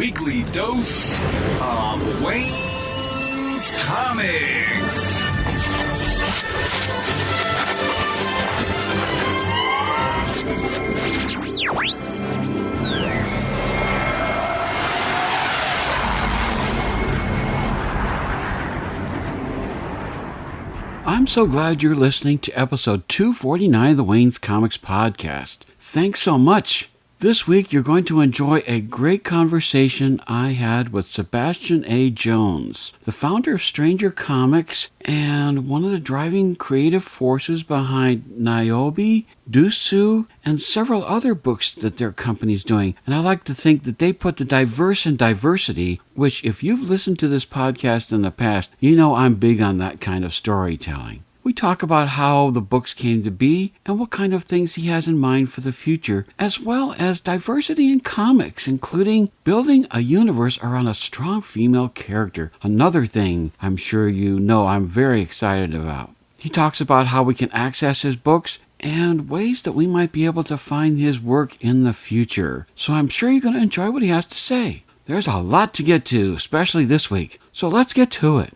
weekly dose of Wayne's Comics. I'm so glad you're listening to episode 249 of the Wayne's Comics podcast. Thanks so much. This week you're going to enjoy a great conversation I had with Sebastian A. Jones, the founder of Stranger Comics and one of the driving creative forces behind Niobe, Dusu, and several other books that their company's doing. And I like to think that they put the diverse in diversity, which if you've listened to this podcast in the past, you know I'm big on that kind of storytelling. We talk about how the books came to be and what kind of things he has in mind for the future, as well as diversity in comics, including building a universe around a strong female character. Another thing I'm sure you know I'm very excited about. He talks about how we can access his books and ways that we might be able to find his work in the future. So I'm sure you're going to enjoy what he has to say. There's a lot to get to, especially this week. So let's get to it.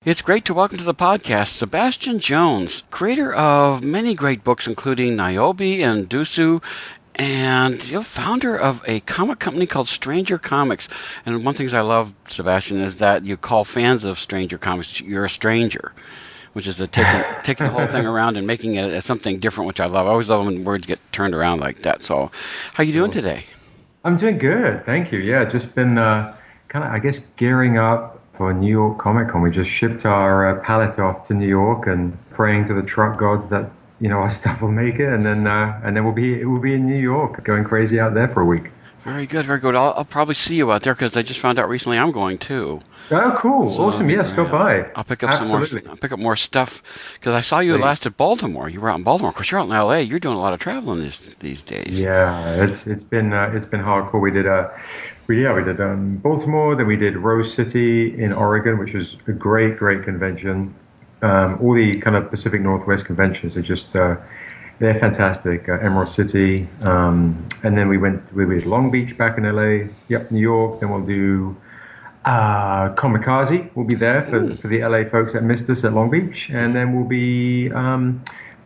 It's great to welcome to the podcast Sebastian Jones, creator of many great books, including Niobe and Dusu, and founder of a comic company called Stranger Comics. And one of the things I love, Sebastian, is that you call fans of Stranger Comics, you're a stranger, which is taking the whole thing around and making it as something different, which I love. I always love when words get turned around like that. So how you doing today? I'm doing good, thank you. Yeah, just been kind of, I guess, gearing up for New York Comic Con. We just shipped our pallet off to New York and praying to the truck gods that our stuff will make it, and then we'll be in New York, going crazy out there for a week. Very good, very good. I'll probably see you out there because I just found out recently I'm going too. Oh, cool! So, awesome. Yeah, stop by. I'll pick up I'll pick up more stuff because I saw you last at Baltimore. You were out in Baltimore. Of course, you're out in L.A. You're doing a lot of traveling these days. Yeah, it's been hardcore. We did Baltimore, then we did Rose City in Oregon, which was a great convention. All the kind of Pacific Northwest conventions are just they're fantastic. Emerald City, and then we did Long Beach back in LA. Yep, New York. Then we'll do Kamikaze. We'll be there for the LA folks that missed us at Long Beach, and then we'll be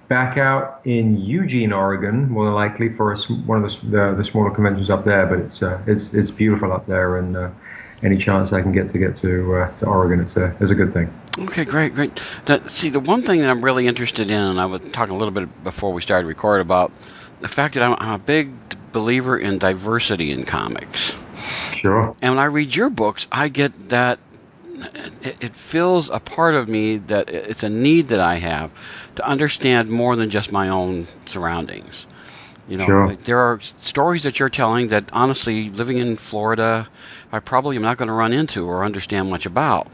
back out in Eugene, Oregon, more than likely for one of the smaller conventions up there. But it's beautiful up there, and any chance I can get to Oregon, it's a good thing. Okay, great. The one thing that I'm really interested in, and I was talking a little bit before we started recording about the fact that I'm a big believer in diversity in comics. Sure. And when I read your books, I get that it fills a part of me that it's a need that I have to understand more than just my own surroundings. Sure. There are stories that you're telling that, honestly, living in Florida, I probably am not going to run into or understand much about.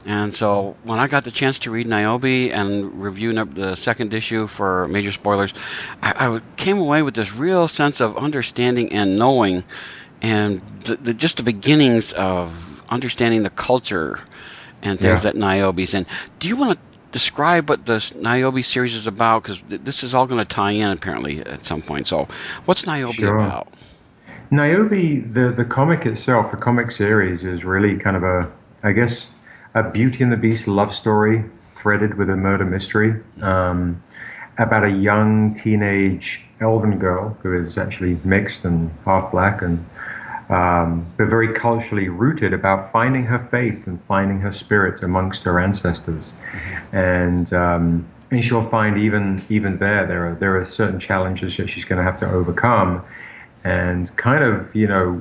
And so when I got the chance to read Niobe and review the second issue for major spoilers, I came away with this real sense of understanding and knowing, and just the beginnings of understanding the culture and things that Niobe's in. Do you want to describe what the Niobe series is about? Because this is all going to tie in, apparently, at some point. So what's Niobe about? Niobe, the comic itself, the comic series, is really kind of a Beauty and the Beast love story threaded with a murder mystery about a young teenage elven girl who is actually mixed and half black and but very culturally rooted, about finding her faith and finding her spirit amongst her ancestors. And she'll find even there are certain challenges that she's going to have to overcome. And kind of,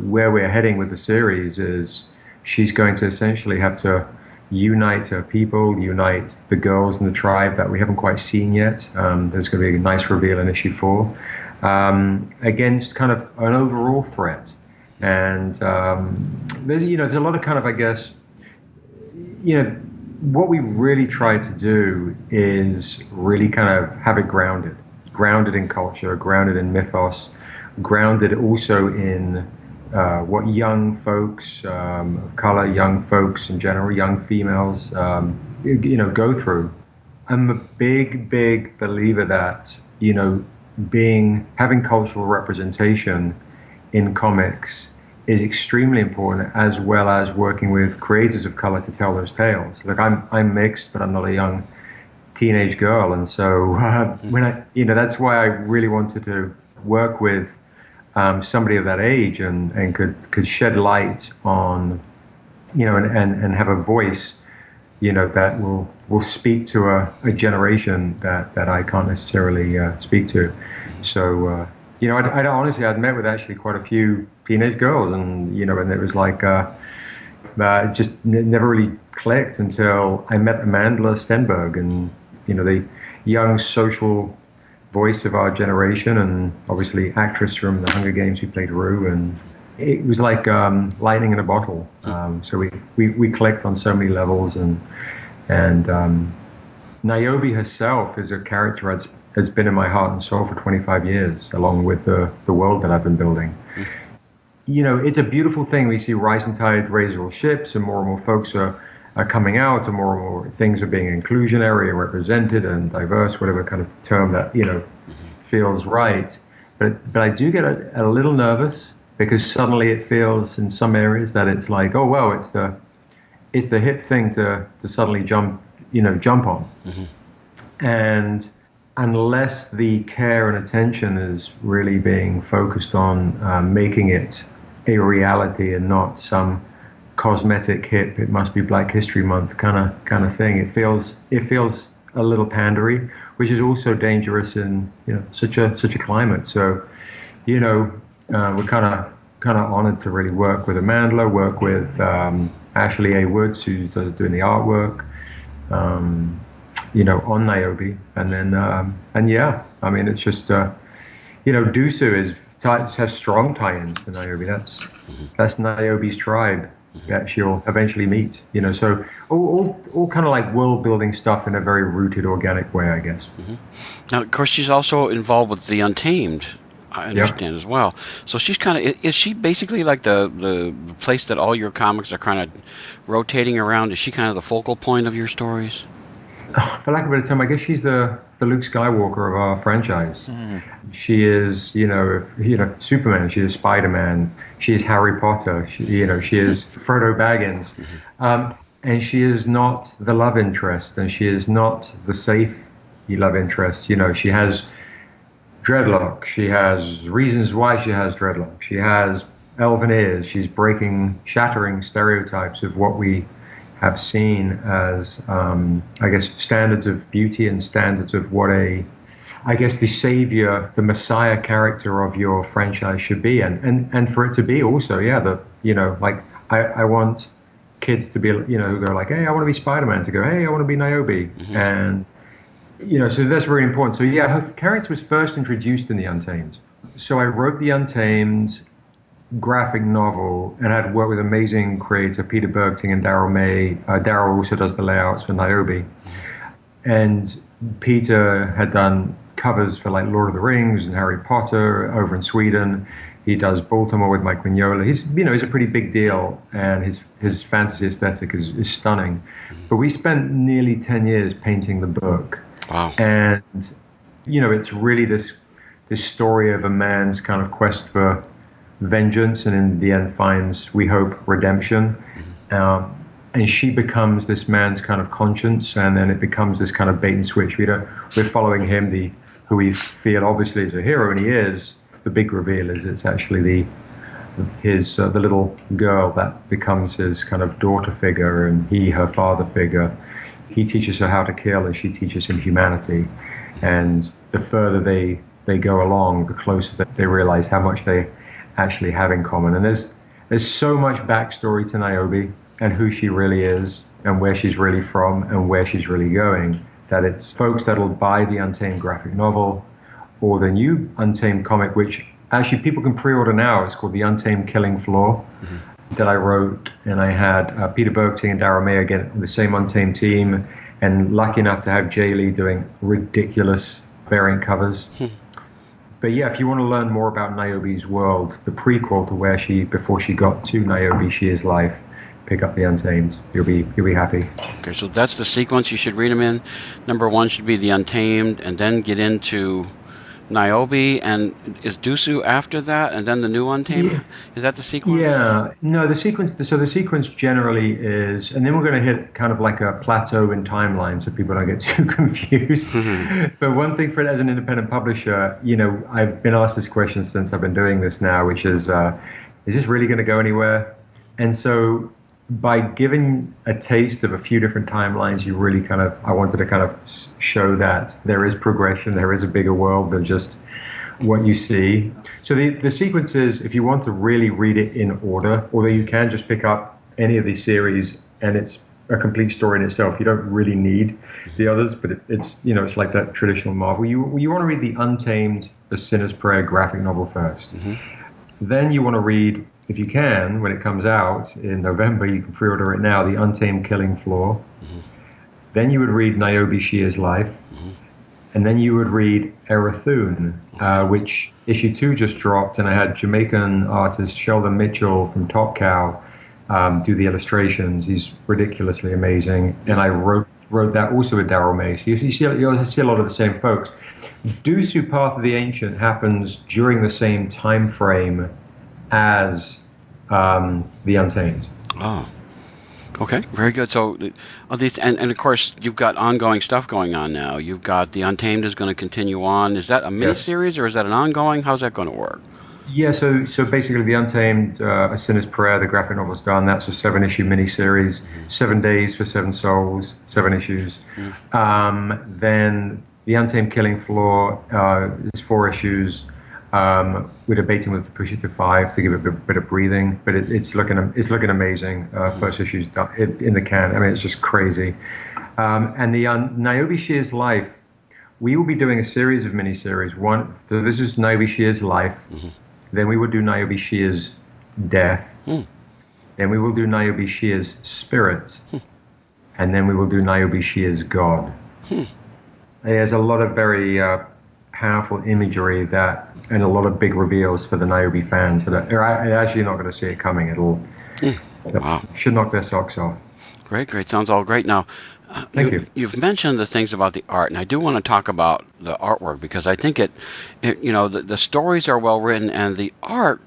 where we're heading with the series is she's going to essentially have to unite her people, unite the girls in the tribe that we haven't quite seen yet. There's going to be a nice reveal in issue 4 against kind of an overall threat. And there's a lot of kind of, I guess, what we really try to do is really kind of have it grounded in culture, grounded in mythos, grounded also in what young folks of color, young folks in general, young females, go through. I'm a big believer that, having cultural representation in comics is extremely important, as well as working with creators of color to tell those tales. Look, I'm mixed, but I'm not a young teenage girl, and so that's why I really wanted to work with somebody of that age and could shed light on, and have a voice, that will speak to a generation that I can't necessarily speak to. So, I'd met with actually quite a few teenage girls, and it was like it just never really clicked until I met Amanda Stenberg, and the young social voice of our generation, and obviously actress from The Hunger Games who played Rue, and it was like lightning in a bottle. So we clicked on so many levels, and Niobe herself is a character has been in my heart and soul for 25 years, along with the world that I've been building. It's a beautiful thing. We see rising tide raises all ships, and more folks are coming out, and more things are being inclusionary and represented and diverse, whatever kind of term that feels right. But I do get a little nervous, because suddenly it feels in some areas that it's like, oh well, it's the hip thing to suddenly jump on. And unless the care and attention is really being focused on making it a reality and not some cosmetic hip, it must be Black History Month kind of thing, it feels a little pandery, which is also dangerous in such a climate. So we're kind of honored to really work with Amanda, work with Ashley A. Woods, who's doing the artwork, on Niobe, and then it's just Dusu has strong tie-ins to Niobe. That's Niobe's tribe that she'll eventually meet. So all kind of like world-building stuff in a very rooted, organic way, I guess. Now, of course, she's also involved with the Untamed, I understand, as well. So she's is she basically like the place that all your comics are kind of rotating around? Is she kind of the focal point of your stories? For lack of a better term, I guess she's the Luke Skywalker of our franchise. She is, Superman. She is Spider-Man. She is Harry Potter. She is Frodo Baggins. And she is not the love interest, and she is not the safe love interest. She has dreadlock. She has reasons why she has dreadlock. She has elven ears. She's shattering stereotypes of what we have seen as, standards of beauty and standards of what the savior, the messiah character of your franchise should be. And for it to be also, I want kids to be, who go like, hey, I want to be Spider-Man, to go, hey, I want to be Niobe. And, so that's very important. So her character was first introduced in the Untamed. So I wrote the Untamed graphic novel and had worked with amazing creator Peter Bergting and Daryl May. Daryl also does the layouts for Niobe, and Peter had done covers for like Lord of the Rings and Harry Potter over in Sweden. He does Baltimore with Mike Mignola. He's a pretty big deal, and his fantasy aesthetic is stunning. But we spent nearly 10 years painting the book. Wow. And it's really this story of a man's kind of quest for vengeance, and in the end finds, we hope, redemption. And she becomes this man's kind of conscience, and then it becomes this kind of bait and switch. We're following him, who we feel obviously is a hero, and he is. The big reveal is it's actually the little girl that becomes his kind of daughter figure, and her father figure. He teaches her how to kill, and she teaches him humanity. And the further they go along, the closer they realize how much they actually have in common. And there's so much backstory to Niobe and who she really is and where she's really from and where she's really going, that it's folks that'll buy the Untamed graphic novel or the new Untamed comic, which actually people can pre-order now. It's called The Untamed Killing Floor. that I wrote, and I had Peter Bergting and Darryl May again on the same Untamed team, and lucky enough to have Jay Lee doing ridiculous variant covers. But yeah, if you want to learn more about Niobe's world, the prequel to before she got to Niobe, She Is Life, pick up the Untamed. You'll be happy. Okay, so that's the sequence you should read them in. Number 1 should be the Untamed, and then get into Niobe, and is Dusu after that, and then the new Untamed? Yeah. Is that the sequence? Yeah. No, the sequence. So the sequence generally is, and then we're going to hit kind of like a plateau in timeline, so people don't get too confused. But one thing for it as an independent publisher, I've been asked this question since I've been doing this now, which is this really going to go anywhere? And so by giving a taste of a few different timelines, I wanted to kind of show that there is progression, there is a bigger world than just what you see. So the sequence is, if you want to really read it in order, although you can just pick up any of these series and it's a complete story in itself. You don't really need the others, but it's like that traditional Marvel. You want to read the Untamed, A Sinner's Prayer graphic novel first. Then you want to read, if you can, when it comes out in November, you can pre-order it now, the Untamed Killing Floor. Then you would read Niobe, She Is Life. And then you would read Erathun, which issue 2 just dropped, and I had Jamaican artist Sheldon Mitchell from Top Cow do the illustrations. He's ridiculously amazing. And I wrote that also with Darryl May. So you'll see a lot of the same folks. Dusu Path of the Ancient happens during the same time frame as the Untamed. Oh, okay, very good. So, and of course, you've got ongoing stuff going on now. You've got the Untamed is going to continue on. Is that a miniseries or is that an ongoing? How's that going to work? Yeah, so basically, the Untamed, A Sinner's Prayer, the graphic novel's done. That's a 7-issue miniseries. 7 days for 7 souls, 7 issues. Then the Untamed Killing Floor is 4 issues. We're debating whether to push it to 5 to give it a bit of breathing, but it's looking amazing. First issue's done in the can. I mean, it's just crazy. And the Niobe She Is Life, we will be doing a series of miniseries. So this is Niobe She Is Life. Then we will do Niobe She Is Death. Then we will do Niobe She Is Spirit. And then we will do Niobe She Is God. There's a lot of very powerful imagery and a lot of big reveals for the Niobe fans that are actually not going to see it coming. Should knock their socks off. Great. Sounds all great. Now, Thank you. You've mentioned the things about the art, and I do want to talk about the artwork because I think the stories are well written, and the art.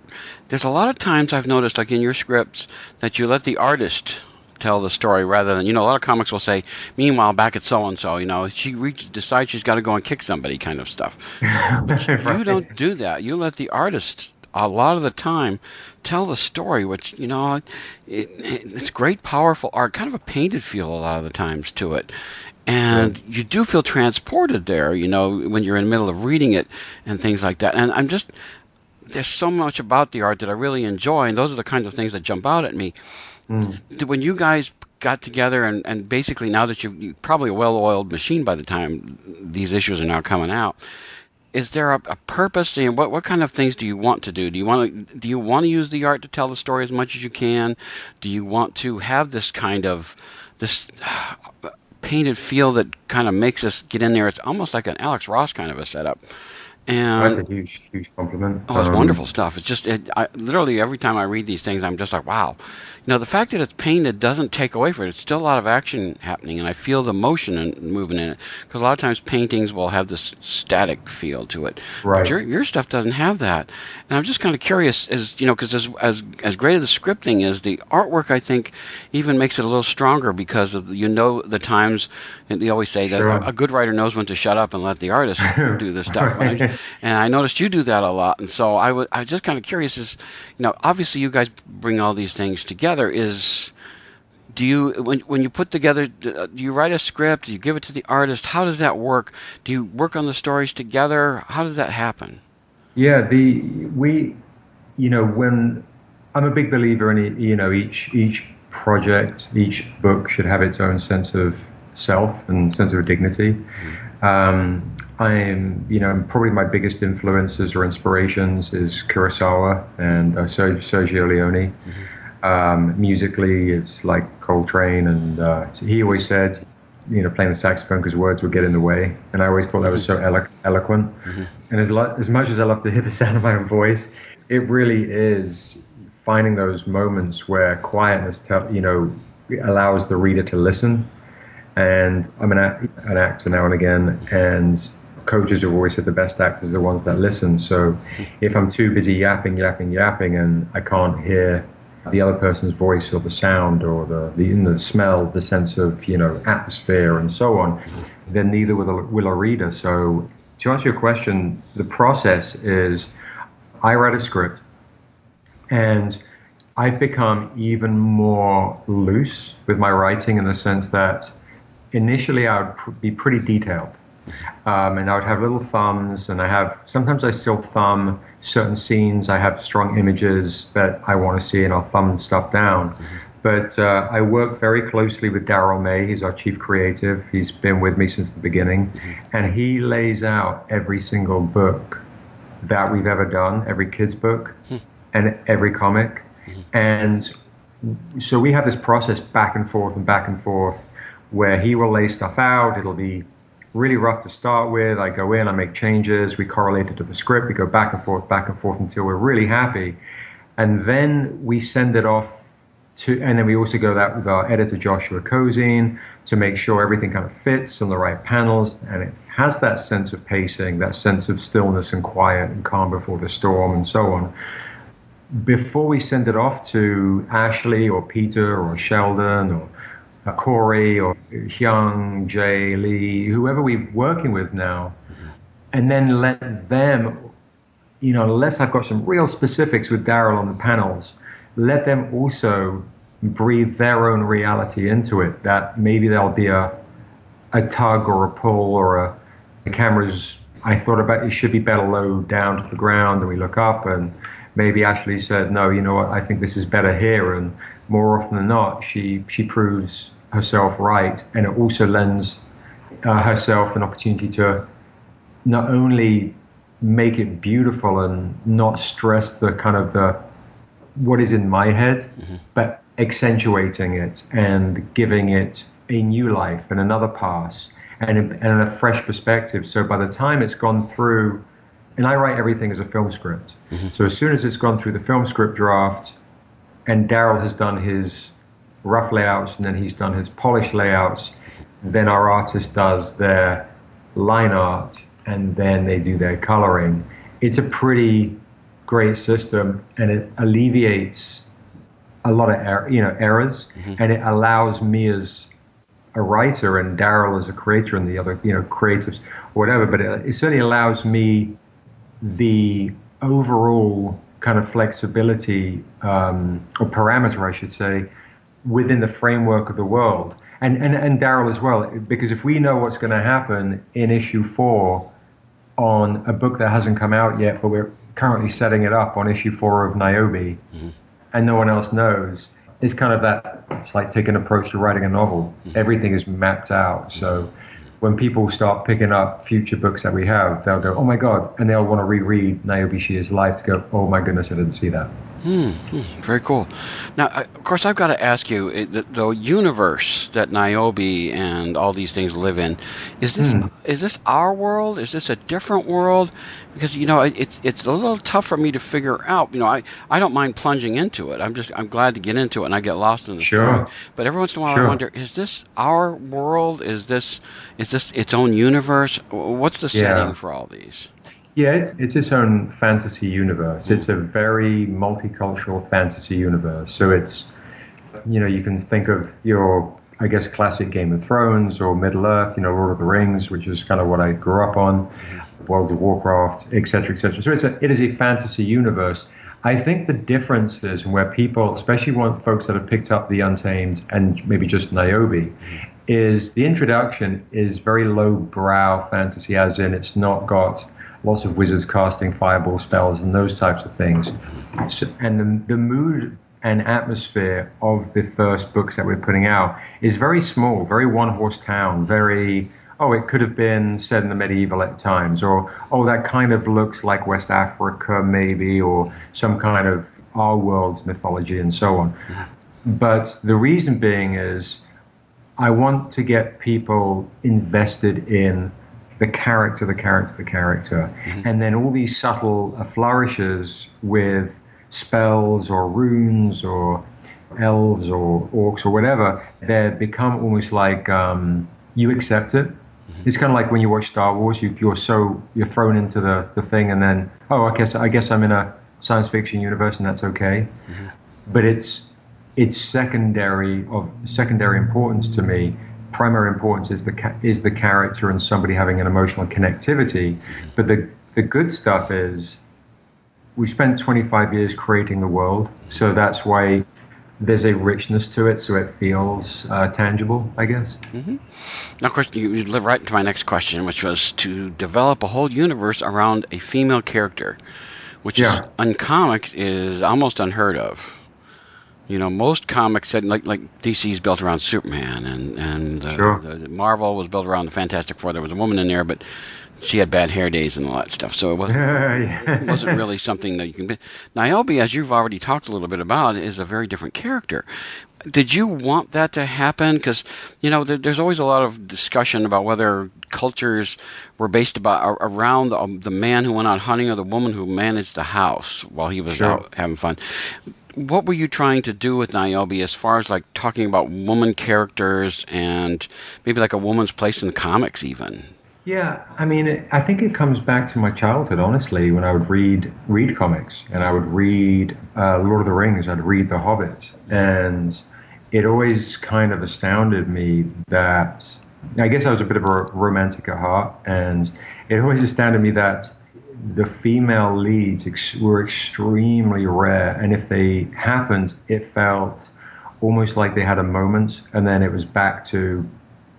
There's a lot of times I've noticed, like in your scripts, that you let the artist tell the story rather than, a lot of comics will say, meanwhile, back at so-and-so, she decides she's got to go and kick somebody kind of stuff. But Right. You don't do that. You let the artist, a lot of the time, tell the story, which, it's great, powerful art, kind of a painted feel a lot of the times to it. And you do feel transported there, when you're in the middle of reading it and things like that. And there's so much about the art that I really enjoy, and those are the kinds of things that jump out at me. When you guys got together and basically now that you're probably a well-oiled machine by the time these issues are now coming out, is there a purpose? And what kind of things do you want to do? Do you want to use the art to tell the story as much as you can? Do you want to have this kind of painted feel that kind of makes us get in there? It's almost like an Alex Ross kind of a setup. And That's a huge compliment. Oh, it's wonderful stuff. It's just, literally every time I read these things, I'm just like, wow. The fact that it's painted doesn't take away from it. It's still a lot of action happening, and I feel the motion and movement in it. Because a lot of times paintings will have this static feel to it. Right. But your stuff doesn't have that. And I'm just kind of curious, because as great as the scripting is, the artwork, I think, even makes it a little stronger because of, the times, and they always say that a good writer knows when to shut up and let the artist do this stuff. Right. And I noticed you do that a lot. And so I was just kind of curious obviously you guys bring all these things together. Do you, when you put together, do you write a script? Do you give it to the artist? How does that work? Do you work on the stories together? How does that happen? Yeah, when I'm a big believer in each project, each book should have its own sense of self and sense of dignity. Probably my biggest influences or inspirations is Kurosawa and Sergio Leone. Musically, it's like Coltrane, and he always said, playing the saxophone because words would get in the way, and I always thought that was so eloquent. And as much as I love to hear the sound of my own voice, it really is finding those moments where quietness, allows the reader to listen. And I'm an actor now and again, and coaches have always said the best actors are the ones that listen. So if I'm too busy yapping, and I can't hear the other person's voice or the sound or the smell, the sense of, atmosphere and so on, then neither will a reader. So to answer your question, the process is I write a script, and I've become even more loose with my writing in the sense that initially I would be pretty detailed. And I would have little thumbs, and sometimes I still thumb certain scenes. I have strong images that I want to see, and I'll thumb stuff down. But I work very closely with Daryl May. He's our chief creative. He's been with me since the beginning. And he lays out every single book that we've ever done, every kid's book and every comic. And so we have this process back and forth, where he will lay stuff out. It'll be really rough to start with. I go in, I make changes, we correlate it to the script, we go back and forth until we're really happy. And then we send it off and then we also go that with our editor, Joshua Kozine, to make sure everything kind of fits on the right panels. And it has that sense of pacing, that sense of stillness and quiet and calm before the storm and so on. Before we send it off to Ashley or Peter or Sheldon or Corey or Hyung, Jay, Lee, whoever we're working with now, and then let them, unless I've got some real specifics with Daryl on the panels, let them also breathe their own reality into it, that maybe there'll be a tug or a pull or the cameras, I thought about it should be better low down to the ground, and we look up and maybe Ashley said, no, you know what, I think this is better here. And more often than not, she proves herself right. And it also lends herself an opportunity to not only make it beautiful and not stress the kind of what is in my head, but accentuating it and giving it a new life and another pass and a fresh perspective. So by the time it's gone through, and I write everything as a film script. So as soon as it's gone through the film script draft, and Daryl has done his rough layouts, and then he's done his polished layouts, then our artist does their line art, and then they do their coloring. It's a pretty great system, and it alleviates a lot of errors, and it allows me as a writer and Daryl as a creator and the other creatives, whatever. But it certainly allows me the overall kind of flexibility or parameter, I should say, within the framework of the world, and Daryl as well, because if we know what's going to happen in issue 4 on a book that hasn't come out yet, but we're currently setting it up on issue 4 of Niobe, and no one else knows, it's kind of that, it's like taking an approach to writing a novel. Everything is mapped out. So when people start picking up future books that we have, they'll go, oh my God, and they'll want to reread Niobe Shear's life to go, oh my goodness, I didn't see that. Very cool. Now, of course, I've got to ask you, the universe that Niobe and all these things live in, is this our world? Is this a different world? Because it's a little tough for me to figure out. I don't mind plunging into it. I'm glad to get into it, and I get lost in the story. But every once in a while, I wonder: is this our world? Is this its own universe? What's the setting for all these? Yeah, it's its own fantasy universe. It's a very multicultural fantasy universe. So it's, you can think of your, I guess, classic Game of Thrones or Middle Earth, Lord of the Rings, which is kind of what I grew up on, World of Warcraft, et cetera, et cetera. So it is a fantasy universe. I think the difference is where people, especially folks that have picked up The Untamed and maybe just Niobe, is the introduction is very low-brow fantasy, as in it's not got lots of wizards casting fireball spells and those types of things. So, and the mood and atmosphere of the first books that we're putting out is very small, very one-horse town, very, it could have been set in the medieval times, or, that kind of looks like West Africa maybe, or some kind of our world's mythology and so on. But the reason being is I want to get people invested in the character, and then all these subtle flourishes with spells or runes or elves or orcs or whatever, they become almost like you accept it. It's kind of like when you watch Star Wars, you're thrown into the thing, and then I guess I'm in a science fiction universe, and that's okay. But it's secondary importance to me. Primary importance is the character and somebody having an emotional connectivity. But the good stuff is we spent 25 years creating the world, so that's why there's a richness to it, so it feels tangible, I guess. Now, of course, you live right into my next question, which was to develop a whole universe around a female character, which is in comics is almost unheard of. You know, most comics said like DC's built around Superman, and the Marvel was built around the Fantastic Four. There was a woman in there, but she had bad hair days and all that stuff, so it wasn't really something that you can. Niobe, as you've already talked a little bit about, is a very different character. Did you want that to happen? Because, you know, there's always a lot of discussion about whether cultures were based around the man who went out hunting or the woman who managed the house while he was out having fun. What were you trying to do with Niobe as far as like talking about woman characters and maybe like a woman's place in comics even? Yeah, I mean, I think it comes back to my childhood, honestly, when I would read comics, and I would read Lord of the Rings, I'd read The Hobbit, and it always kind of astounded me that, I guess I was a bit of a romantic at heart, and it always astounded me that the female leads were extremely rare, and if they happened, it felt almost like they had a moment, and then it was back to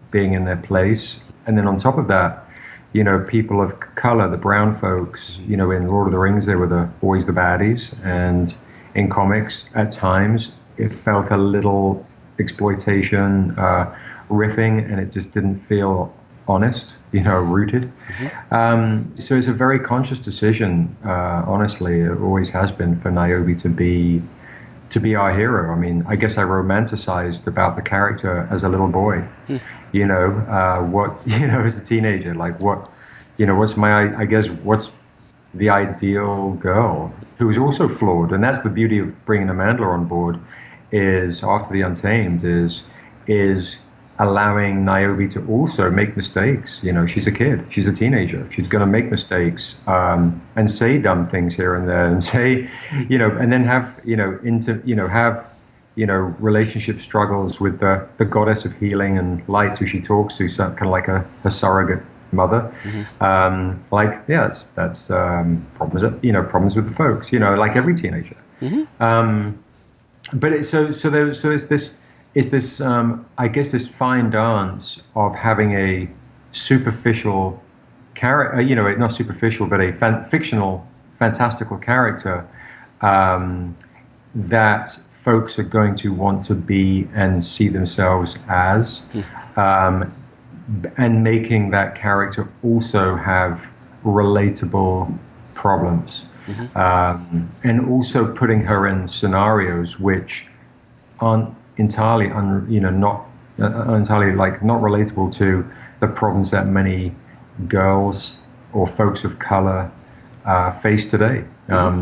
being in their place. And then on top of that, you know, people of color, the brown folks, you know, in Lord of the Rings, they were always the baddies. And in comics, at times, it felt a little exploitation, riffing, and it just didn't feel honest, you know, rooted. So it's a very conscious decision, honestly. It always has been for Niobe to be our hero. I mean, I guess I romanticized about the character as a little boy. You know, as a teenager, like what's the ideal girl who is also flawed. And that's the beauty of bringing Amanda on board, is after the Untamed is allowing Niobe to also make mistakes. You know, she's a kid, she's a teenager, she's going to make mistakes, and say dumb things here and there, and say, you know, and then have, relationship struggles with the goddess of healing and light who she talks to, so kind of like a surrogate mother. That's problems with the folks, you know, like every teenager. But it's this I guess this fine dance of having a superficial character, you know, not superficial, but a fictional, fantastical character that folks are going to want to be and see themselves as, and making that character also have relatable problems, and also putting her in scenarios which aren't entirely, not relatable to the problems that many girls or folks of color face today.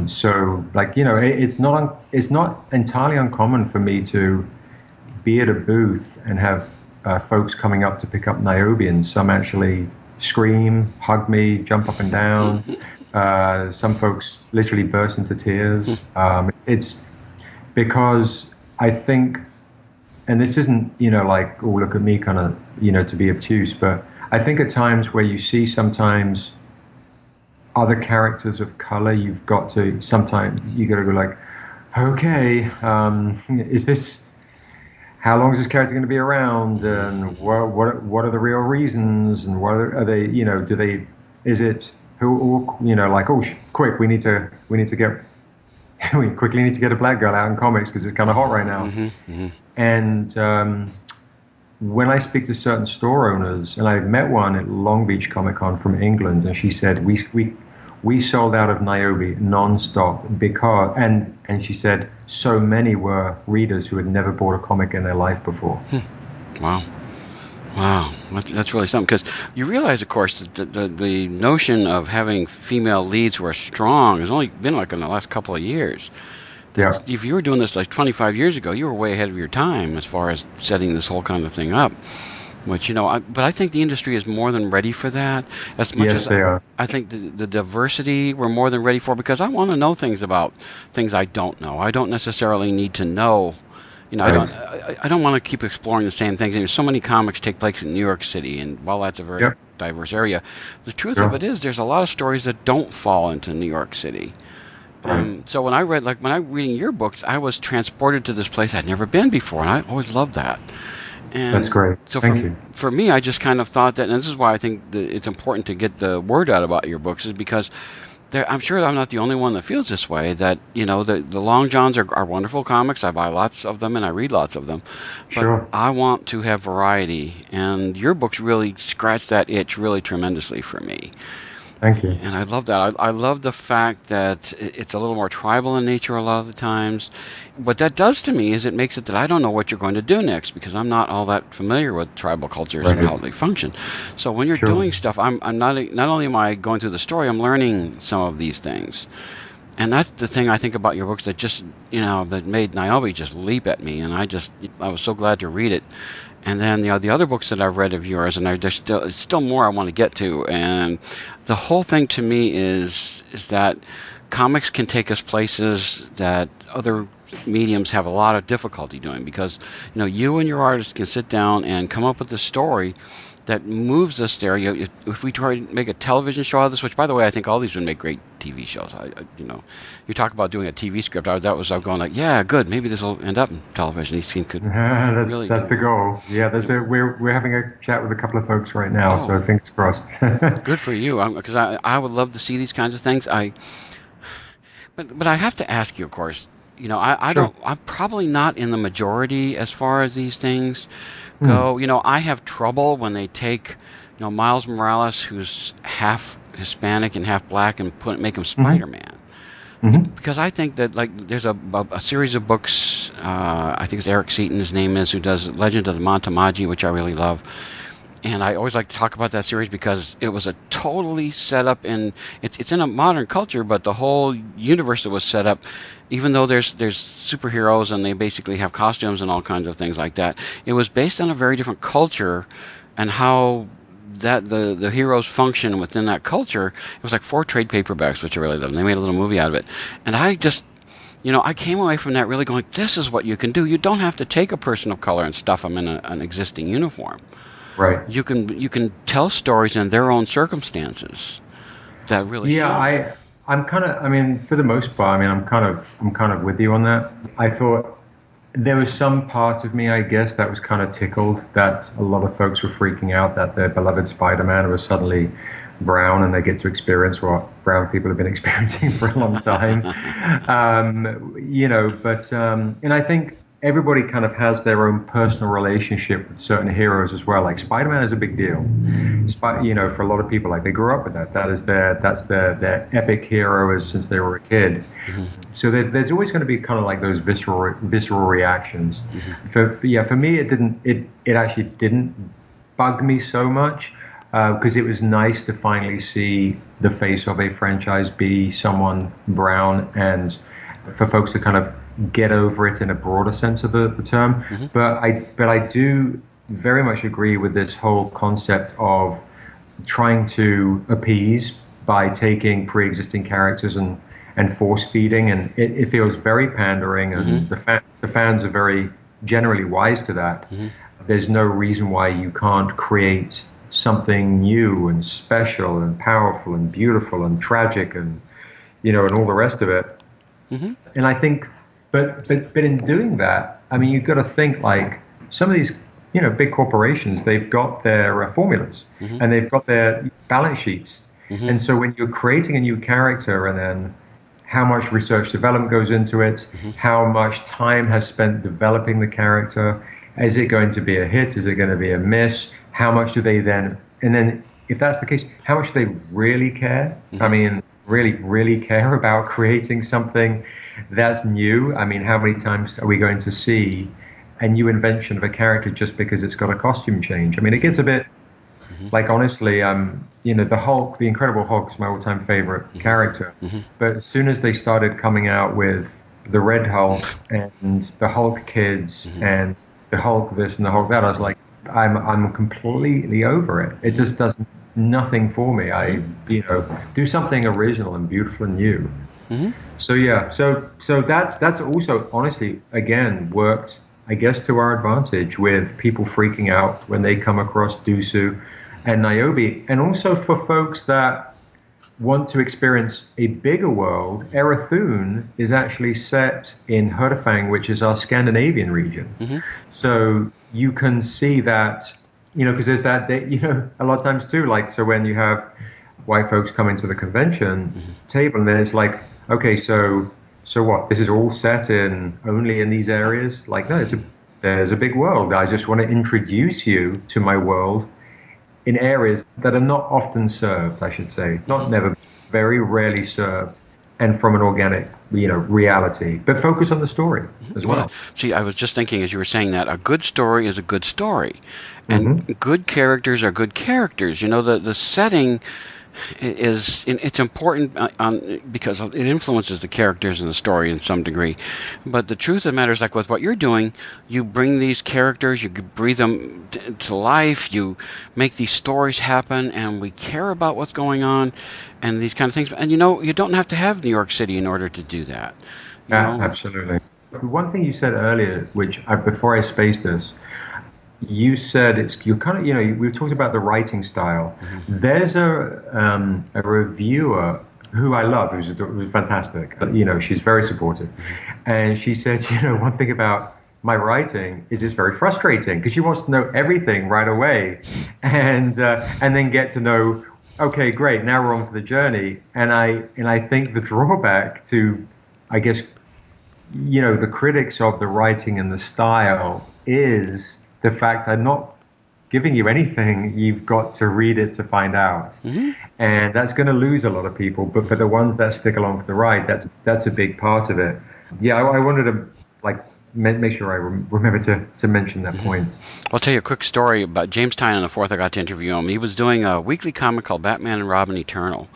So, like, you know, it's not entirely uncommon for me to be at a booth and have folks coming up to pick up Niobe, and some actually scream, hug me, jump up and down. Some folks literally burst into tears. It's because I think, and this isn't, you know, like, oh, look at me kind of, you know, to be obtuse, but I think at times where you see sometimes other characters of color, sometimes you got to go like, okay, how long is this character going to be around, and what are the real reasons, and what are they, you know, quick, we quickly need to get a black girl out in comics because it's kind of hot right now. And when I speak to certain store owners, and I've met one at Long Beach Comic Con from England, and she said, we we sold out of Niobe nonstop because, and she said, so many were readers who had never bought a comic in their life before. Wow. Wow, that's really something, because you realize, of course, that the notion of having female leads who are strong has only been like in the last couple of years. Yeah. If you were doing this like 25 years ago, you were way ahead of your time as far as setting this whole kind of thing up. Which, but I think the industry is more than ready for that. As much Yes, as they are. I think the diversity we're more than ready for, because I want to know things about things I don't know. I don't necessarily need to know. Right. I don't want to keep exploring the same things. So many comics take place in New York City, and while that's a very Yep. diverse area, the truth of Sure. it is there's a lot of stories that don't fall into New York City. Right. So when I'm reading your books, I was transported to this place I'd never been before, and I always loved that. And That's great. so Thank you. for me, I just kind of thought that, and this is why I think that it's important to get the word out about your books, is because I'm sure I'm not the only one that feels this way, that, the Long Johns are wonderful comics. I buy lots of them and I read lots of them. But Sure. I want to have variety, and your books really scratch that itch really tremendously for me. Thank you. And I love that. I love the fact that it's a little more tribal in nature a lot of the times. What that does to me is it makes it that I don't know what you're going to do next, because I'm not all that familiar with tribal cultures and how they function. So when you're Sure. doing stuff, I'm not only am I going through the story, I'm learning some of these things. And that's the thing I think about your books that just, that made Niobe just leap at me. And I was so glad to read it. And then, the other books that I've read of yours, and there's still more I want to get to. And the whole thing to me is that comics can take us places that other mediums have a lot of difficulty doing, because, you and your artist can sit down and come up with a story that moves us there. If we try to make a television show out of this, which, by the way, I think all these would make great TV shows. You talk about doing a TV script. I'm going like, yeah, good. Maybe this will end up in television. These things could really. That's the goal. Yeah, we're having a chat with a couple of folks right now, so fingers crossed. Good for you, because I would love to see these kinds of things. But I have to ask you, of course. I Sure. don't. I'm probably not in the majority as far as these things go. I have trouble when they take, Miles Morales, who's half Hispanic and half black, and make him Spider-Man. Because I think that, there's a series of books, I think it's Eric Seaton, his name is, who does Legend of the Montamaji, which I really love. And I always like to talk about that series because it was a totally set up it's in a modern culture, but the whole universe that was set up, even though there's superheroes and they basically have costumes and all kinds of things like that, it was based on a very different culture, and how that the heroes function within that culture. It was like 4 trade paperbacks, which I really loved. They made a little movie out of it. And I just, I came away from that really going, this is what you can do. You don't have to take a person of color and stuff them in an existing uniform. Right. You can tell stories in their own circumstances that really show. I'm kind of, for the most part, I'm kind of with you on that. I thought there was some part of me, I guess, that was kind of tickled that a lot of folks were freaking out that their beloved Spider-Man was suddenly brown, and they get to experience what brown people have been experiencing for a long time. And I think everybody kind of has their own personal relationship with certain heroes as well. Like Spider-Man is a big deal. For a lot of people, like they grew up with that. That's their epic hero since they were a kid. So there's always going to be kind of like those visceral reactions. For me, it actually didn't bug me so much, because it was nice to finally see the face of a franchise be someone brown, and for folks to kind of get over it in a broader sense of the term. But I do very much agree with this whole concept of trying to appease by taking pre-existing characters and force feeding, and it feels very pandering, and the fans are very generally wise to that. There's no reason why you can't create something new and special and powerful and beautiful and tragic and and all the rest of it. And I think But in doing that, you've got to think like some of these, big corporations, they've got their formulas and they've got their balance sheets. And so when you're creating a new character, and then how much research development goes into it, how much time has spent developing the character, is it going to be a hit? Is it going to be a miss? How much do they then, and then if that's the case, how much do they really care? really care about creating something that's new. I mean, how many times are we going to see a new invention of a character just because it's got a costume change? I mean, it gets a bit like, honestly, the Hulk, the Incredible Hulk is my all-time favorite character. But as soon as they started coming out with the Red Hulk and the Hulk Kids and the Hulk this and the Hulk that, I was like, I'm completely over it. It just does nothing for me. I do something original and beautiful and new. So yeah, so that's also honestly again worked, I guess, to our advantage with people freaking out when they come across Dusu and Niobe, and also for folks that want to experience a bigger world. Erathun is actually set in Herdefang, which is our Scandinavian region. So you can see that, because there's that, a lot of times too, like, so when you have white folks come into the convention table and then it's like, okay, so what? This is all set in only in these areas? Like, no, there's a big world. I just want to introduce you to my world in areas that are not often served, I should say. Not never, very rarely served, and from an organic, reality. But focus on the story as well. See, I was just thinking as you were saying that, a good story is a good story. And good characters are good characters. The setting it's important because it influences the characters in the story in some degree. But the truth of the matter is, like with what you're doing, you bring these characters, you breathe them to life, you make these stories happen, and we care about what's going on and these kind of things. And you don't have to have New York City in order to do that. Absolutely. One thing you said earlier, which before I spaced this, you said you're kind of, we talked about the writing style. There's a reviewer who I love, who's fantastic. She's very supportive, and she said, one thing about my writing is it's very frustrating because she wants to know everything right away, and then get to know, okay, great, now we're on for the journey. And I think the drawback to, I guess, the critics of the writing and the style is the fact I'm not giving you anything. You've got to read it to find out. And that's going to lose a lot of people. But for the ones that stick along for the ride, that's a big part of it. Yeah, I wanted to make sure I remember to mention that point. I'll tell you a quick story about James Tynion IV. I got to interview him. He was doing a weekly comic called Batman and Robin Eternal.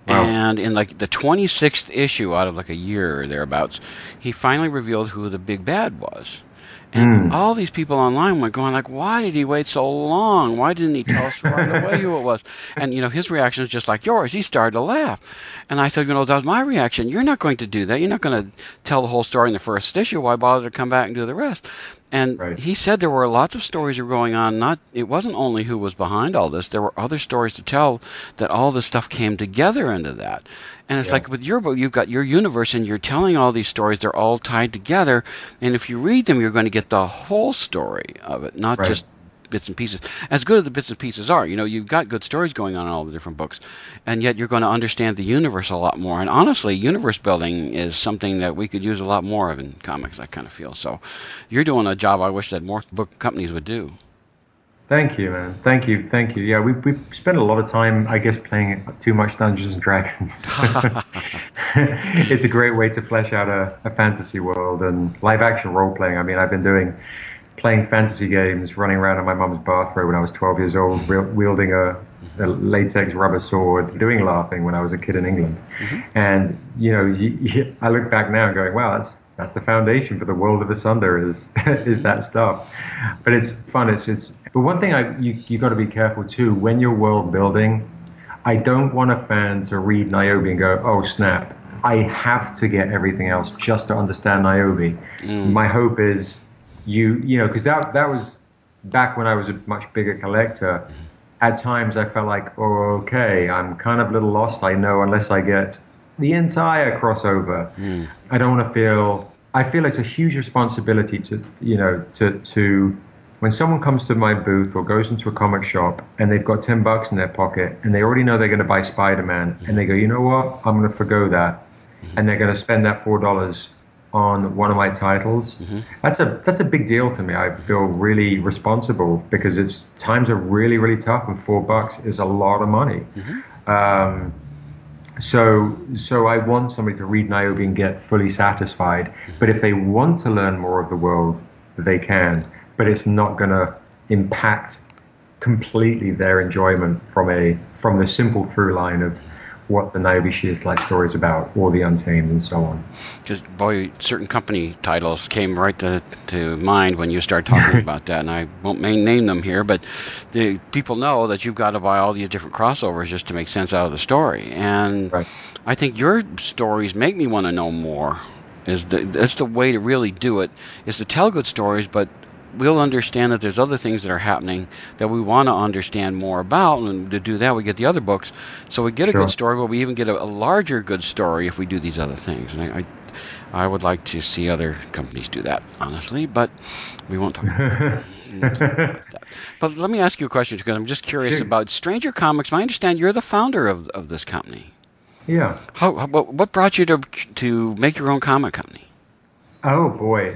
Wow. And in like the 26th issue out of like a year or thereabouts, he finally revealed who the big bad was. And all these people online were going like, why did he wait so long? Why didn't he tell us right away who it was? And, his reaction is just like yours. He started to laugh. And I said, that was my reaction. You're not going to do that. You're not going to tell the whole story in the first issue. Why bother to come back and do the rest? And he said there were lots of stories that were going on. It wasn't only who was behind all this. There were other stories to tell that all this stuff came together into that. And it's like with your book, you've got your universe and you're telling all these stories. They're all tied together. And if you read them, you're going to get the whole story of it, not just bits and pieces. As good as the bits and pieces are, you've got good stories going on in all the different books. And yet you're going to understand the universe a lot more. And honestly, universe building is something that we could use a lot more of in comics, I kind of feel. So you're doing a job I wish that more book companies would do. Thank you, man. Thank you. Yeah, we've spent a lot of time, I guess, playing too much Dungeons and Dragons. It's a great way to flesh out a fantasy world and live action role playing. I mean, I've been playing fantasy games, running around in my mum's bathrobe when I was 12 years old, wielding a latex rubber sword, doing laughing when I was a kid in England. And I look back now and going, wow, that's the foundation for the world of Asunder is that stuff. But it's fun. But one thing you got to be careful too when you're world building. I don't want a fan to read Niobe and go, oh snap, I have to get everything else just to understand Niobe. My hope is because that was back when I was a much bigger collector. At times I felt like, oh, okay, I'm kind of a little lost. I know unless I get the entire crossover. I don't want to feel. I feel it's a huge responsibility to when someone comes to my booth or goes into a comic shop and they've got $10 in their pocket and they already know they're going to buy Spider-Man and they go, you know what, I'm going to forgo that, and they're going to spend that $4 on one of my titles. That's a big deal to me. I feel really responsible because times are really, really tough, and $4 is a lot of money. so I want somebody to read Niobe and get fully satisfied. But if they want to learn more of the world, they can. But it's not going to impact completely their enjoyment from the simple through line of what the Niobe Shears life story is about, or the Untamed, and so on. Because, boy, certain company titles came right to mind when you started talking about that, and I won't name them here, but the people know that you've got to buy all these different crossovers just to make sense out of the story. And right. I think your stories make me want to know more. That's the way to really do it, is to tell good stories, but we'll understand that there's other things that are happening that we want to understand more about, and to do that we get the other books, so we get a good story, but we even get a larger good story if we do these other things. And I would like to see other companies do that, honestly, but we won't talk about that. But let me ask you a question, because I'm just curious about Stranger Comics. I understand you're the founder of this company. Yeah. What brought you to make your own comic company? Oh boy.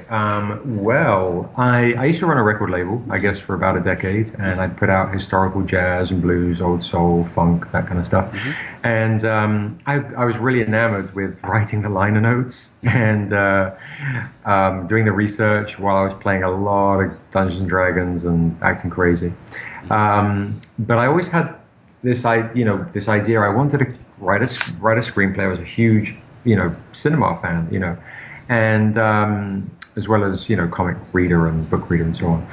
Well, I used to run a record label, I guess, for about a decade, and I'd put out historical jazz and blues, old soul, funk, that kind of stuff. Mm-hmm. And I was really enamored with writing the liner notes and doing the research while I was playing a lot of Dungeons and Dragons and acting crazy. But I always had this idea. I wanted to write a screenplay. I was a huge, cinema fan, and as well as comic reader and book reader and so on.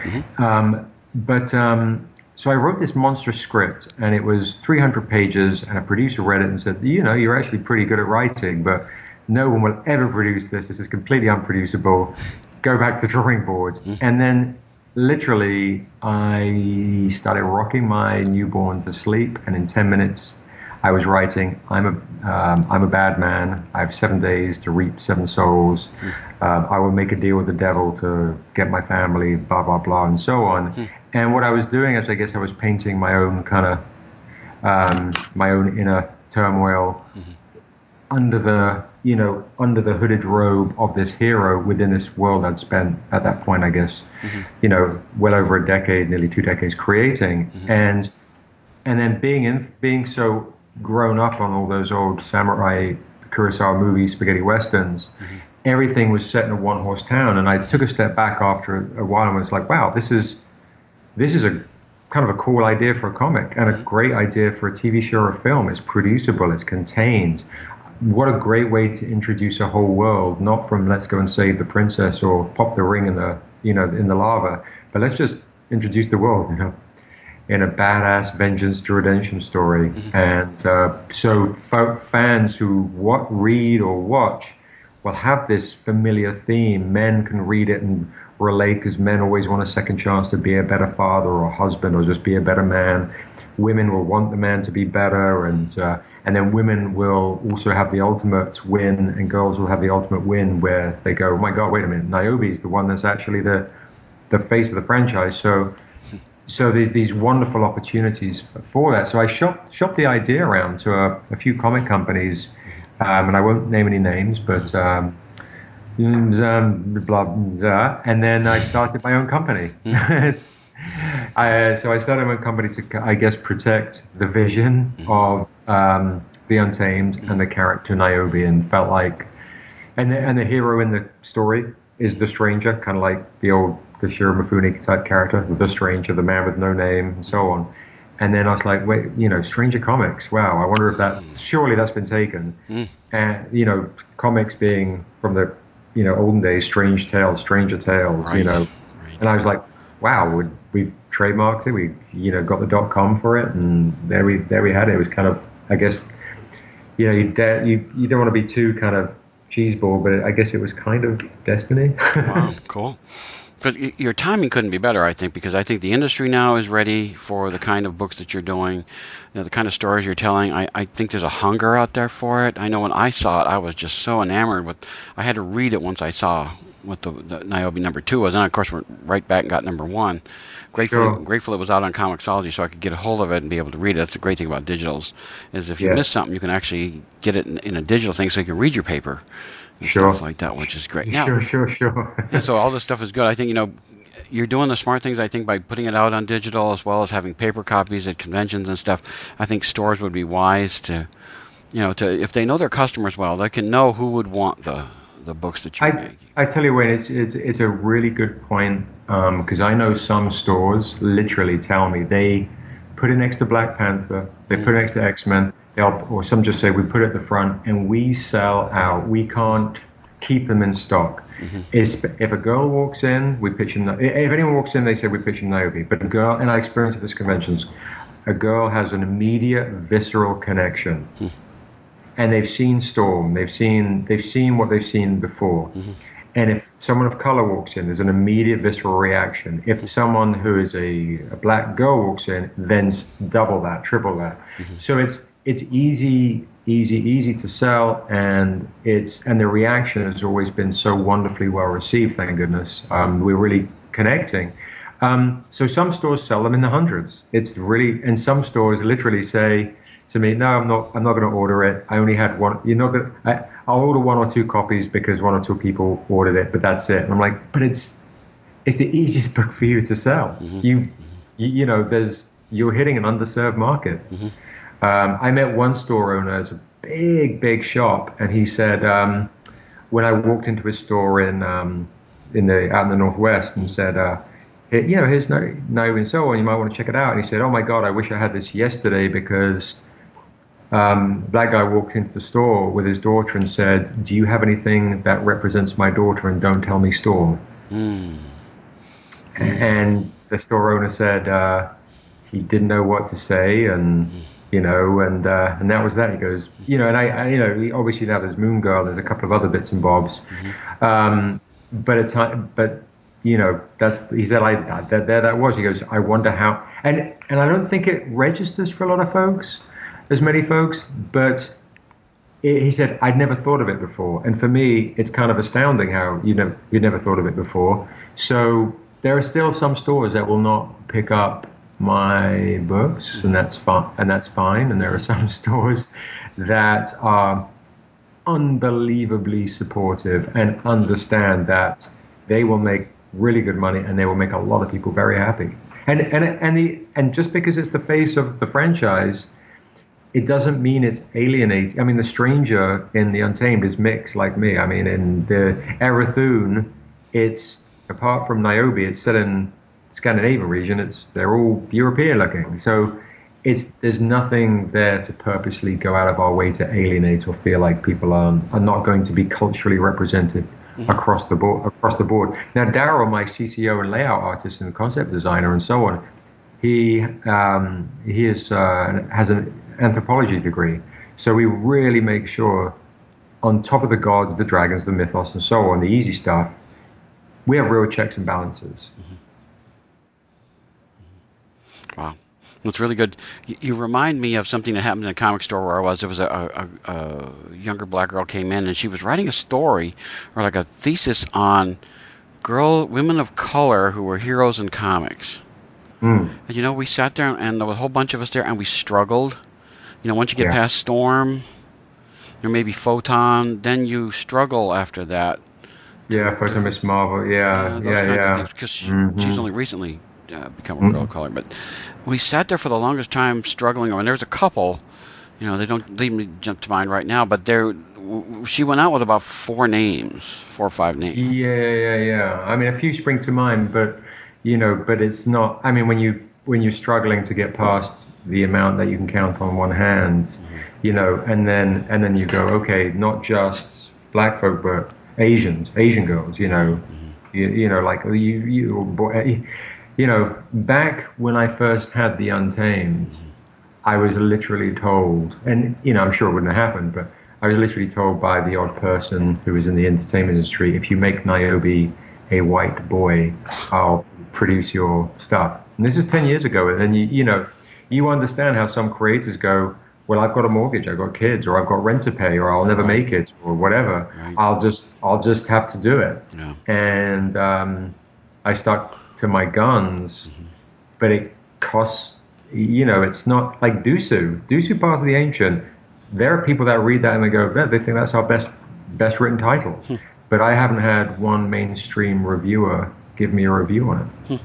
Mm-hmm. So I wrote this monstrous script, and it was 300 pages, and a producer read it and said, you're actually pretty good at writing, but no one will ever produce this. This is completely unproducible. Go back to the drawing board. Mm-hmm. And then literally I started rocking my newborn to sleep, and in 10 minutes I was writing, I'm a bad man. I have 7 days to reap 7 souls. I will make a deal with the devil to get my family, blah, blah, blah, and so on. And what I was doing is, I guess I was painting my own kind of, my own inner turmoil under the hooded robe of this hero within this world I'd spent at that point, I guess, well over a decade, nearly 2 decades creating. And then being so grown up on all those old samurai Kurosawa movies, spaghetti westerns, everything was set in a one-horse town. And I took a step back after a while and was like, wow, this is a kind of a cool idea for a comic, and a great idea for a TV show or a film. It's producible, it's contained. What a great way to introduce a whole world, not from let's go and save the princess or pop the ring in the lava, but let's just introduce the world, in a badass vengeance to redemption story. And so fans who read or watch will have this familiar theme. Men can read it and relate, because men always want a second chance to be a better father or husband, or just be a better man. Women will want the man to be better, and then women will also have the ultimate win, and girls will have the ultimate win where they go, oh my God, wait a minute, Niobe is the one that's actually the face of the franchise. So these wonderful opportunities for that. So I shopped the idea around to a few comic companies, and I won't name any names, but blah, blah, and then I started my own company. So I started my own company to, I guess, protect the vision of the Untamed and the character Niobe, and felt like, and the hero in the story is the stranger, kind of like the Shiro Mifune type character, the stranger, the man with no name, and so on. And then I was like, wait, Stranger Comics, wow, I wonder if surely that's been taken. And, comics being from the, olden days, Strange Tales, Stranger Tales, right. And I was like, wow, we've trademarked it, we, got the .com for it, and there we had it. It was kind of, I guess, you don't want to be too kind of cheeseball, but I guess it was kind of destiny. Wow, cool. But your timing couldn't be better, I think, because I think the industry now is ready for the kind of books that you're doing, the kind of stories you're telling. I think there's a hunger out there for it. I know when I saw it, I was just so enamored with. I had to read it once I saw what the Niobe #2 was, and of course went right back and got #1. Grateful it was out on Comixology, so I could get a hold of it and be able to read it. That's the great thing about digitals, is if you miss something, you can actually get it in a digital thing, so you can read your paper. And stuff like that, which is great. Now, sure. And so all this stuff is good. I think, you're doing the smart things, I think, by putting it out on digital, as well as having paper copies at conventions and stuff. I think stores would be wise to if they know their customers well, they can know who would want the books that you're I making. I tell you, Wayne, it's a really good point, because I know some stores literally tell me they put it next to Black Panther, they put it next to X-Men, or some just say we put it at the front and we sell out. We can't keep them in stock. If a girl walks in, we pitch them. If anyone walks in, they say we pitch them Niobe. But a girl, and I experience at this conventions, a girl has an immediate visceral connection. And they've seen Storm, they've seen what they've seen before. And if someone of color walks in, there's an immediate visceral reaction. If someone who is a black girl walks in, then double that, triple that. So it's easy to sell, and the reaction has always been so wonderfully well received. Thank goodness. We're really connecting. So some stores sell them in the hundreds. And some stores literally say to me, no, I'm not going to order it. I only had one. I'll order one or two copies because one or two people ordered it, but that's it. And I'm like, but it's the easiest book for you to sell. You're hitting an underserved market. I met one store owner. It's a big shop, and he said, when I walked into his store out in the Northwest, and said, here's Niobe and so on, you might want to check it out. And he said, oh my God, I wish I had this yesterday, because black guy walked into the store with his daughter and said, do you have anything that represents my daughter, and don't tell me Storm? And the store owner said he didn't know what to say, and and that was that. He goes, and I obviously now there's Moon Girl, there's a couple of other bits and bobs, but at time, but that's, he said, that was. He goes, I wonder how, and I don't think it registers for a lot of folks, as many folks, but he said, I'd never thought of it before. And for me, it's kind of astounding how you never thought of it before. So there are still some stores that will not pick up my books, and that's fine. And there are some stores that are unbelievably supportive and understand that they will make really good money, and they will make a lot of people very happy. And just because it's the face of the franchise, it doesn't mean it's alienating. I mean, the stranger in the Untamed is mixed like me. I mean, in the Erathun, it's, apart from Niobe, it's set in Scandinavia region. They're all European looking. So there's nothing there to purposely go out of our way to alienate or feel like people are not going to be culturally represented across the board. Now, Daryl, my CCO and layout artist and concept designer and so on, he has an anthropology degree. So we really make sure, on top of the gods, the dragons, the mythos, and so on, the easy stuff, we have real checks and balances. Wow. It's really good. You remind me of something that happened in a comic store where I was. There was a younger black girl came in, and she was writing a story, or like a thesis, on women of color who were heroes in comics. And we sat there, and there was a whole bunch of us there, and we struggled. Once you get past Storm, or maybe Photon, then you struggle after that. Yeah, Photon, Miss Marvel. Yeah. Because she's only recently become a girl of color. But we sat there for the longest time struggling. And there was a couple, they don't leave jump to mind right now, but she went out with about 4 or 5 names. Yeah. I mean, a few spring to mind, but but it's not. I mean, when you're struggling to get past the amount that you can count on one hand, and then you go, okay, not just black folk, but Asian girls, back when I first had the Untamed, I was literally told, and I'm sure it wouldn't have happened, but I was literally told by the odd person who was in the entertainment industry, if you make Niobe a white boy, I'll produce your stuff. And this is 10 years ago, and then you understand how some creators go, well, I've got a mortgage, I've got kids, or I've got rent to pay, or I'll never make it, or whatever. Right. I'll just have to do it. Yeah. And I stuck to my guns, but it costs. It's not like Dusu, part of the Ancient. There are people that read that and they go, they think that's our best written title. But I haven't had one mainstream reviewer give me a review on it.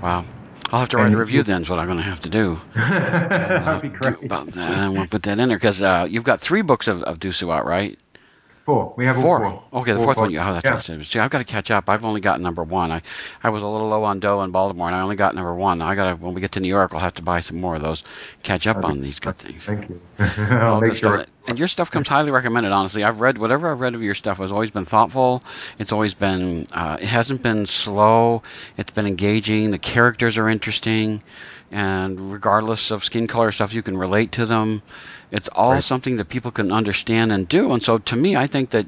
Wow. I'll have to write a review then. Is what I'm going to have to do. That'd be great. About that, and we'll put that in there because you've got 3 books of Dusu out, right? 4. We have all 4. 4. Okay, the 4th one. Oh, that's right. See, I've got to catch up. I've only got number 1. I was a little low on dough in Baltimore, and I only got number 1. When we get to New York, I'll have to buy some more of those. Catch up on these good things. Thank you. I'll make sure. And your stuff comes highly recommended. Honestly, whatever I've read of your stuff has always been thoughtful. It's always been. It hasn't been slow. It's been engaging. The characters are interesting, and regardless of skin color stuff, you can relate to them. It's all something that people can understand and do. And so, to me, I think that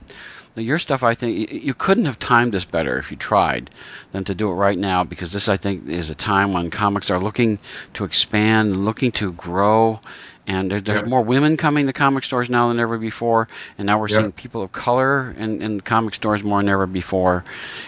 your stuff, I think you couldn't have timed this better if you tried than to do it right now, because this, I think, is a time when comics are looking to expand and looking to grow. And there's more women coming to comic stores now than ever before. And now we're seeing people of color in comic stores more than ever before.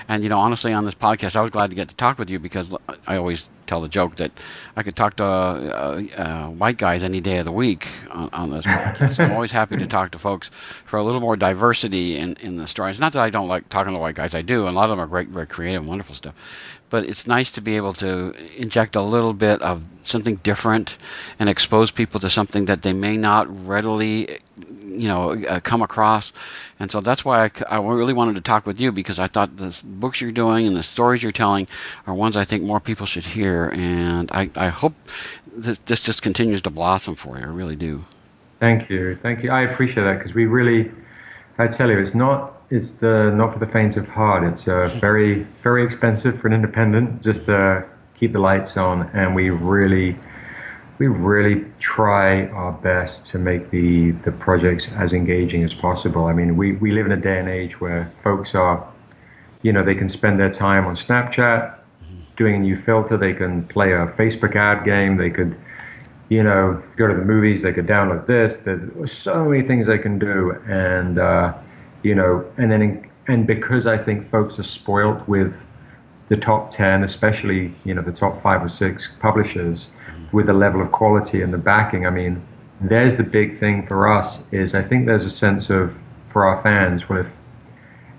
And, honestly, on this podcast, I was glad to get to talk with you because I always tell the joke that I could talk to white guys any day of the week on this podcast. So I'm always happy to talk to folks for a little more diversity in the stories. Not that I don't like talking to white guys. I do. And a lot of them are great, very creative, wonderful stuff. But it's nice to be able to inject a little bit of something different and expose people to something that they may not readily, come across. And so that's why I really wanted to talk with you, because I thought the books you're doing and the stories you're telling are ones I think more people should hear. And I hope this just continues to blossom for you. I really do. Thank you. I appreciate that, because I tell you, it's not for the faint of heart. It's very, very expensive for an independent just to keep the lights on, and we really try our best to make the projects as engaging as possible. I mean, we live in a day and age where folks are, they can spend their time on Snapchat doing a new filter. They can play a Facebook ad game. They could, go to the movies. They could download this. There's so many things they can do, and and because I think folks are spoilt with the top 10, especially, the top 5 or 6 publishers with the level of quality and the backing. I mean, there's the big thing for us is I think there's a sense of, for our fans, well,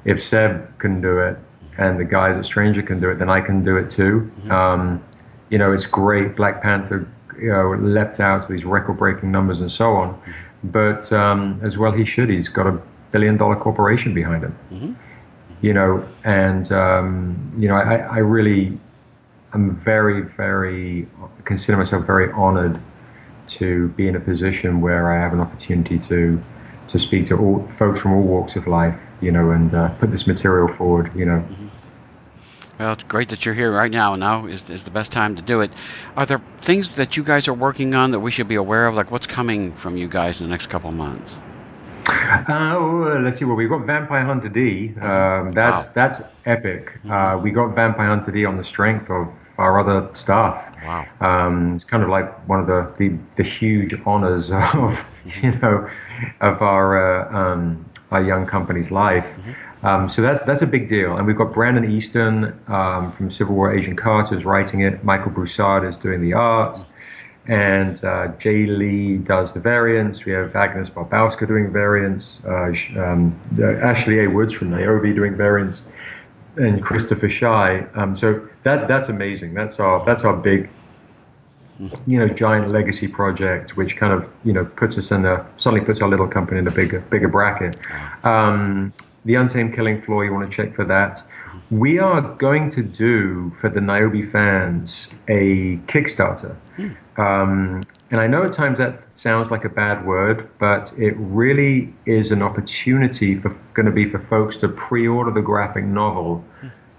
if Seb can do it and the guys at Stranger can do it, then I can do it too. It's great. Black Panther, leapt out to these record-breaking numbers and so on. But as well he should. He's got a billion-dollar corporation behind him. I really am very, very, consider myself very honored to be in a position where I have an opportunity to speak to all folks from all walks of life, and put this material forward, Well, it's great that you're here right now. Now is the best time to do it. Are there things that you guys are working on that we should be aware of? Like what's coming from you guys in the next couple of months? Let's see. Well, we've got Vampire Hunter D. That's epic. We got Vampire Hunter D on the strength of our other stuff. Wow. It's kind of like one of the huge honors of of our young company's life. So that's a big deal. And we've got Brandon Easton from Civil War Agent Carter is writing it. Michael Broussard is doing the art. And Jay Lee does the variants. We have Agnes Barbowska doing variants. Ashley A. Woods from Niobe doing variants. And Christopher Shy. So that's amazing. That's our big, giant legacy project, which kind of, suddenly puts our little company in a bigger bracket. The Untamed Killing Floor, you want to check for that. We are going to do, for the Niobe fans, a Kickstarter. And I know at times that sounds like a bad word, but it really is an opportunity going to be for folks to pre-order the graphic novel,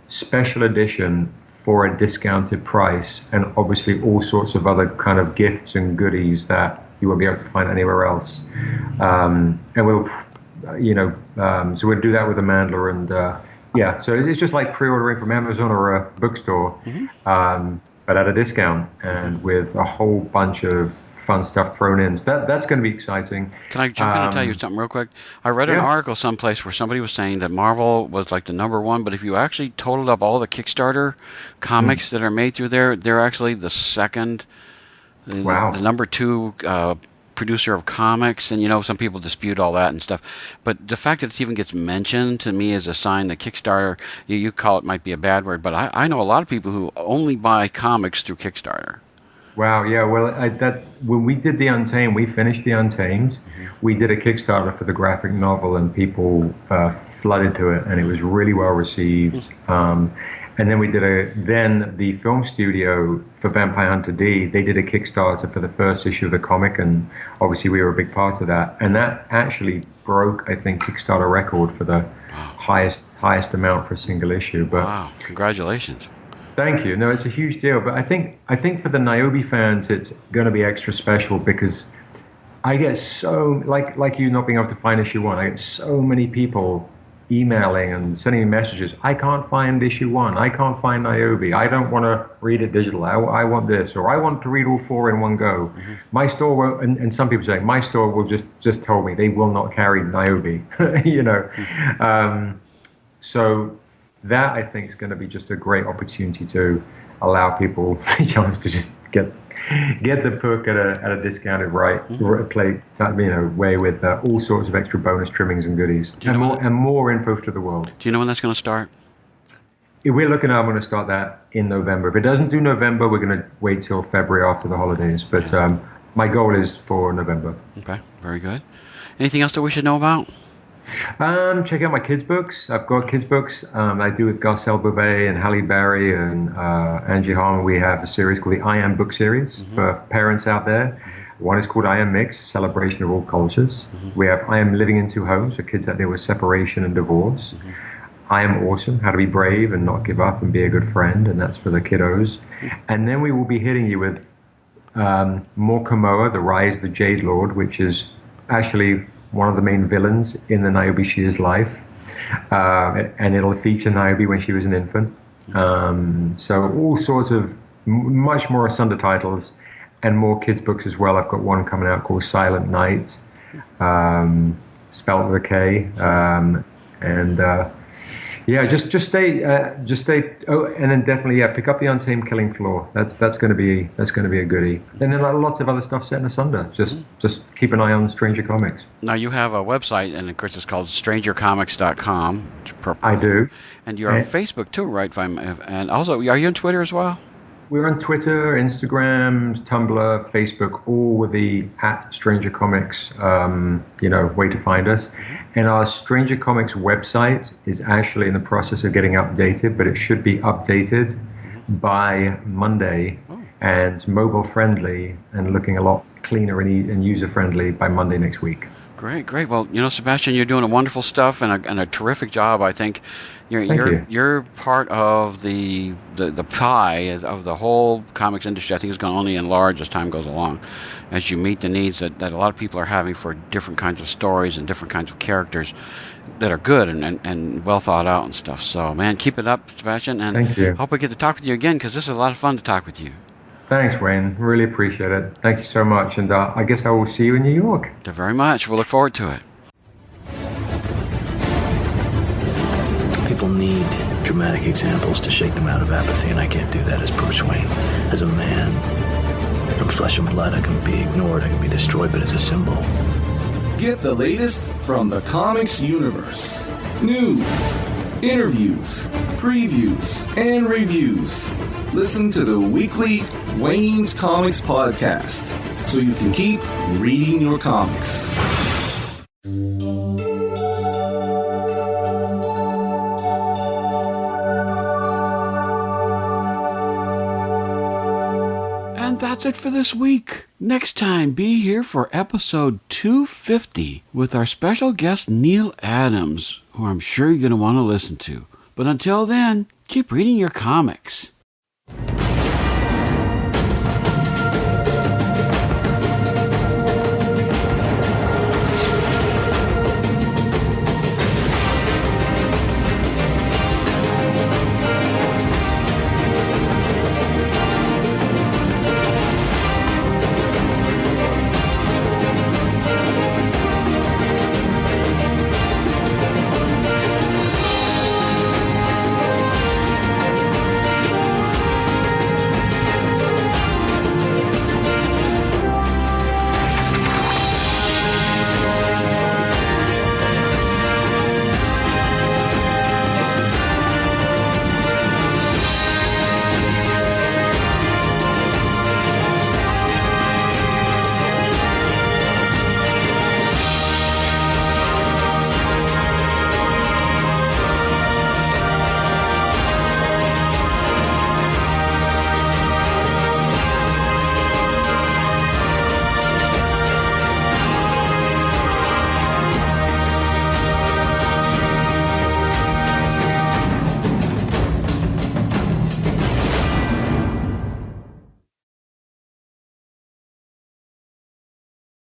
special edition, for a discounted price, and obviously all sorts of other kind of gifts and goodies that you won't be able to find anywhere else. And we'll, so we'll do that with Amanda, and so it's just like pre-ordering from Amazon or a bookstore, but at a discount and with a whole bunch of fun stuff thrown in. So that's going to be exciting. Can I jump in and tell you something real quick? I read an article someplace where somebody was saying that Marvel was like the number one, but if you actually totaled up all the Kickstarter comics that are made through there, they're actually the second. Wow. The number 2 producer of comics, and some people dispute all that and stuff. But the fact that it even gets mentioned to me is a sign that Kickstarter, you call it might be a bad word, but I know a lot of people who only buy comics through Kickstarter. Wow, yeah. Well, when we did the Untamed, we finished the Untamed. We did a Kickstarter for the graphic novel, and people flooded to it, and it was really well received. And then we did then the film studio for Vampire Hunter D, they did a Kickstarter for the first issue of the comic, and obviously we were a big part of that. And that actually broke, I think, Kickstarter record for the highest amount for a single issue. But wow, congratulations. Thank you. No, it's a huge deal. But I think for the Niobe fans, it's going to be extra special because I get so, like you not being able to find issue 1, I get so many people emailing and sending me messages. I can't find issue 1. I can't find Niobe. I don't want to read it digital. I want this, or I want to read all 4 in one go. My store will, and some people say my store will just tell me they will not carry Niobe. So that I think is going to be just a great opportunity to allow people a chance to just get the book at a discounted way with all sorts of extra bonus trimmings and goodies and more info to the world. Do you know when that's going to start? We're looking at, I'm going to start that in November. If it doesn't do November, we're going to wait till February after the holidays. But my goal is for November. Okay, very good. Anything else that we should know about? Check out my kids' books. I've got kids' books. I do with Garcelle Beauvais and Halle Berry and Angie Harmon. We have a series called the I Am book series for parents out there. One is called I Am Mix, Celebration of All Cultures. We have I Am Living in Two Homes for kids that deal with separation and divorce. I Am Awesome, How to Be Brave and Not Give Up and Be a Good Friend, and that's for the kiddos. And then we will be hitting you with Morkamoa, The Rise of the Jade Lord, which is actually one of the main villains in the Niobe Shears life, and it'll feature Niobe when she was an infant. So all sorts of much more Asunder titles and more kids books as well. I've got one coming out called Silent Night, spelled with a K, just stay. Oh, and then definitely, pick up the Untamed Killing Floor. That's going to be a goodie. And then lots of other stuff set in Asunder. Just keep an eye on Stranger Comics. Now you have a website, and of course it's called StrangerComics.com. I do. And you're on Facebook too, right? And also, are you on Twitter as well? We're on Twitter, Instagram, Tumblr, Facebook, all with the @Stranger Comics, way to find us. And our Stranger Comics website is actually in the process of getting updated, but it should be updated by Monday and mobile friendly and looking a lot cleaner and user friendly by Monday next week. Great. Well, Sebastian, you're doing wonderful stuff and a terrific job. I think you're part of the pie of the whole comics industry. I think it's going to only enlarge as time goes along, as you meet the needs that a lot of people are having for different kinds of stories and different kinds of characters that are good and well thought out and stuff. So, man, keep it up, Sebastian, and thank you. Hope I get to talk with you again because this is a lot of fun to talk with you. Thanks, Wayne. Really appreciate it. Thank you so much. And I guess I will see you in New York. Thank you very much. We'll look forward to it. People need dramatic examples to shake them out of apathy, and I can't do that as Bruce Wayne. As a man, from flesh and blood, I can be ignored, I can be destroyed, but as a symbol. Get the latest from the comics universe. News, interviews, previews, and reviews. Listen to the weekly Wayne's Comics podcast so you can keep reading your comics. And that's it for this week. Next time, be here for episode 250 with our special guest Neil Adams, who I'm sure you're going to want to listen to. But until then, keep reading your comics.